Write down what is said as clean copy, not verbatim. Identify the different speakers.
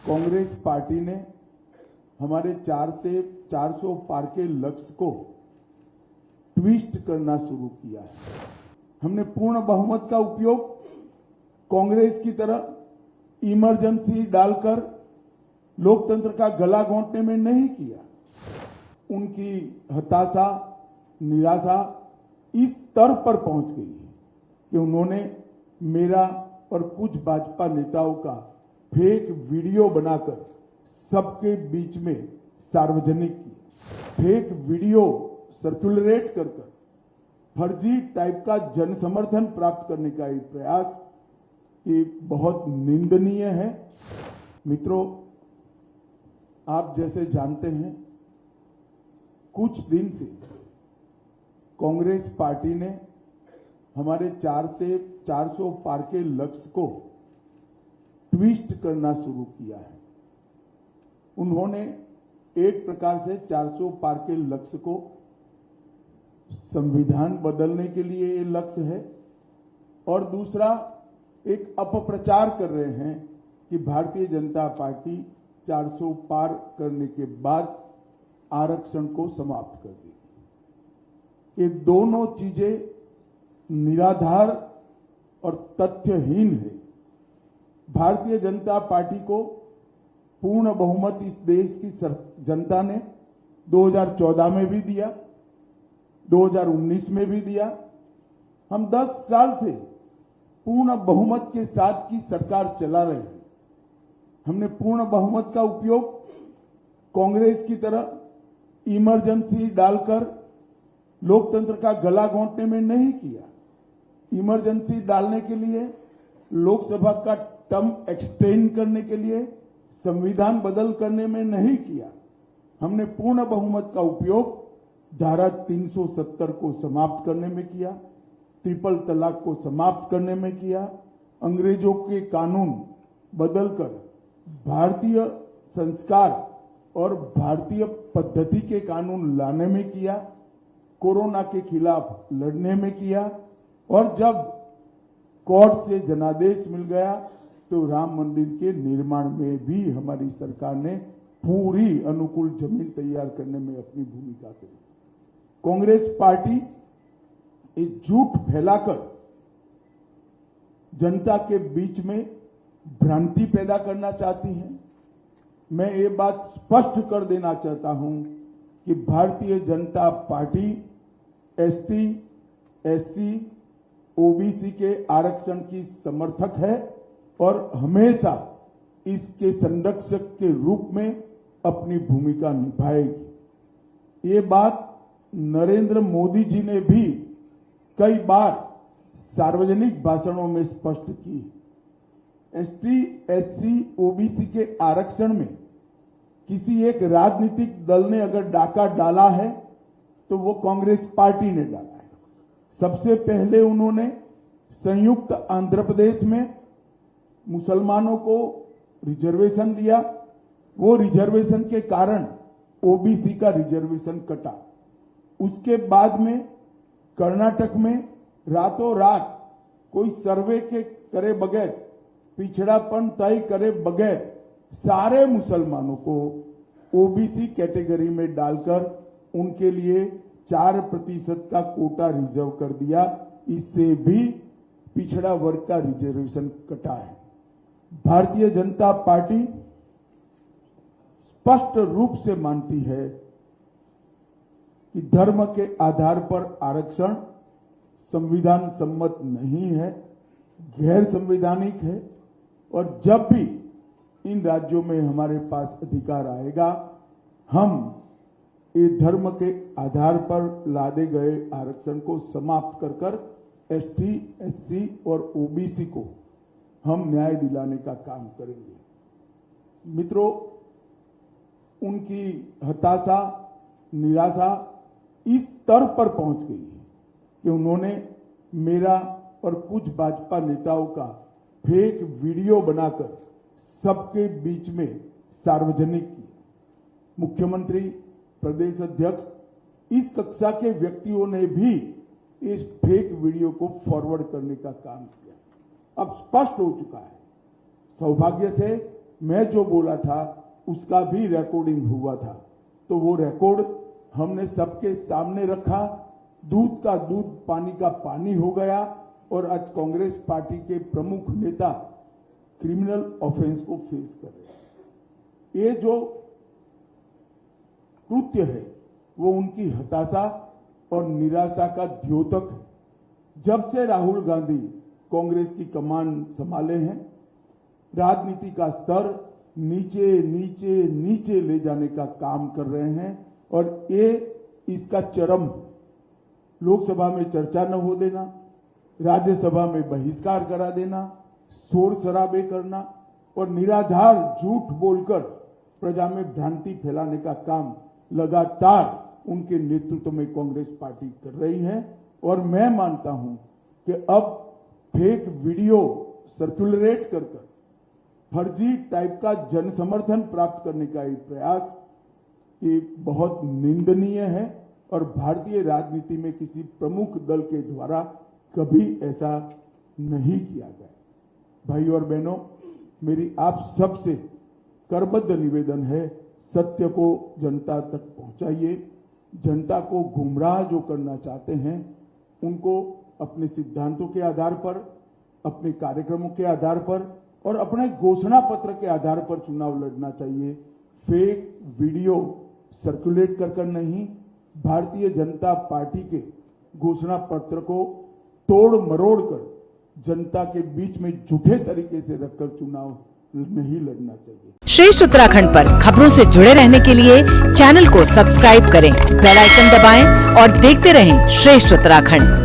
Speaker 1: Congress party ने हमारे 400 पार के लक्ष्य को ट्विस्ट करना शुरू किया है। हमने पूर्ण बहुमत का उपयोग कांग्रेस की तरह इमरजेंसी डालकर लोकतंत्र का गला घोंटने में नहीं किया। उनकी हताशा, निराशा इस स्तर पर पहुंच गई है कि उन्होंने मेरा और कुछ भाजपा नेताओं का फेक वीडियो बनाकर सबके बीच में सार्वजनिक किया। फेक वीडियो सर्कुलेट कर फर्जी टाइप का जन समर्थन प्राप्त करने का ये प्रयास ये बहुत निंदनीय है। मित्रों, आप जैसे जानते हैं, कुछ दिन से कांग्रेस पार्टी ने हमारे 400 पार के लक्ष्य को ट्विस्ट करना शुरू किया है। उन्होंने एक प्रकार से 400 पार के लक्ष्य को संविधान बदलने के लिए ये लक्ष्य है और दूसरा एक अपप्रचार कर रहे हैं कि भारतीय जनता पार्टी 400 पार करने के बाद आरक्षण को समाप्त कर देगी। ये दोनों चीजें निराधार और तथ्यहीन है। भारतीय जनता पार्टी को पूर्ण बहुमत इस देश की जनता ने 2014 में भी दिया, 2019 में भी दिया। हम 10 साल से पूर्ण बहुमत के साथ की सरकार चला रहे हैं। हमने पूर्ण बहुमत का उपयोग कांग्रेस की तरह इमरजेंसी डालकर लोकतंत्र का गला घोंटने में नहीं किया। इमरजेंसी डालने के लिए, लोकसभा का टर्म एक्सटेंड करने के लिए, संविधान बदल करने में नहीं किया। हमने पूर्ण बहुमत का उपयोग धारा 370 को समाप्त करने में किया, ट्रिपल तलाक को समाप्त करने में किया, अंग्रेजों के कानून बदलकर भारतीय संस्कार और भारतीय पद्धति के कानून लाने में किया, कोरोना के खिलाफ लड़ने में किया और जब कोर्ट से जनादेश मिल गया तो राम मंदिर के निर्माण में भी हमारी सरकार ने पूरी अनुकूल जमीन तैयार करने में अपनी भूमिका करी। कांग्रेस पार्टी एक झूठ फैलाकर जनता के बीच में भ्रांति पैदा करना चाहती है। मैं ये बात स्पष्ट कर देना चाहता हूं कि Bharatiya Janata party ST, SC, OBC के आरक्षण की समर्थक है और हमेशा इसके संरक्षक के रूप में अपनी भूमिका निभाएगी। ये बात नरेंद्र मोदी जी ने भी कई बार सार्वजनिक भाषणों में स्पष्ट की। एसटी, एससी, ओबीसी के आरक्षण में किसी एक राजनीतिक दल ने अगर डाका डाला है तो वो कांग्रेस पार्टी ने डाला है। सबसे पहले उन्होंने संयुक्त आंध्र प्रदेश में मुसलमानों को रिजर्वेशन दिया। वो रिजर्वेशन के कारण ओबीसी का रिजर्वेशन कटा। उसके बाद में कर्नाटक में रातों रात कोई सर्वे के करे बगैर, पिछड़ापन तय करे बगैर सारे मुसलमानों को ओबीसी कैटेगरी में डालकर उनके लिए 4% का कोटा रिजर्व कर दिया। इससे भी पिछड़ा वर्ग का रिजर्वेशन कटा है। भारतीय जनता पार्टी स्पष्ट रूप से मानती है कि धर्म के आधार पर आरक्षण संविधान सम्मत नहीं है, गैर संवैधानिक है और जब भी इन राज्यों में हमारे पास अधिकार आएगा, हम ये धर्म के आधार पर लादे गए आरक्षण को समाप्त कर कर एसटी, एससी और ओबीसी को हम न्याय दिलाने का काम करेंगे। मित्रों, उनकी हताशा, निराशा इस स्तर पर पहुंच गई है कि उन्होंने मेरा और कुछ भाजपा नेताओं का फेक वीडियो बनाकर सबके बीच में सार्वजनिक किया। मुख्यमंत्री, प्रदेश अध्यक्ष, इस कक्षा के व्यक्तियों ने भी इस फेक वीडियो को फॉरवर्ड करने का काम किया। अब स्पष्ट हो चुका है। सौभाग्य से मैं जो बोला था उसका भी रिकॉर्डिंग हुआ था। तो वो रिकॉर्ड हमने सबके सामने रखा। दूध का दूध, पानी का पानी हो गया और आज कांग्रेस पार्टी के प्रमुख नेता क्रिमिनल ऑफेंस को फेस कर रहे हैं। ये जो कृत्य है वो उनकी हताशा और निराशा का द्योतक है। जब से राहुल गांधी कांग्रेस की कमान संभाले हैं, राजनीति का स्तर नीचे नीचे नीचे ले जाने का काम कर रहे हैं और ये इसका चरम, लोकसभा में चर्चा न हो देना, राज्यसभा में बहिष्कार करा देना, शोर शराबे करना और निराधार झूठ बोलकर प्रजा में भ्रांति फैलाने का काम लगातार उनके नेतृत्व में कांग्रेस पार्टी कर रही है। और मैं मानता हूं कि अब फेक वीडियो सर्कुलेट कर फर्जी टाइप का जन समर्थन प्राप्त करने का एक प्रयास ये बहुत निंदनीय है और भारतीय राजनीति में किसी प्रमुख दल के द्वारा कभी ऐसा नहीं किया गया। भाई और बहनों, मेरी आप सबसे करबद्ध निवेदन है, सत्य को जनता तक पहुंचाइए। जनता को गुमराह जो करना चाहते हैं उनको अपने सिद्धांतों के आधार पर, अपने कार्यक्रमों के आधार पर और अपने घोषणा पत्र के आधार पर चुनाव लड़ना चाहिए। फेक वीडियो सर्कुलेट कर नहीं, भारतीय जनता पार्टी के घोषणा पत्र को तोड़ मरोड़ कर जनता के बीच में झूठे तरीके से रखकर चुनाव नहीं लड़ना चाहिए।
Speaker 2: श्रेष्ठ उत्तराखंड पर खबरों से जुड़े रहने के लिए चैनल को सब्सक्राइब करें, बेल आइकन दबाएं और देखते रहें श्रेष्ठ उत्तराखंड।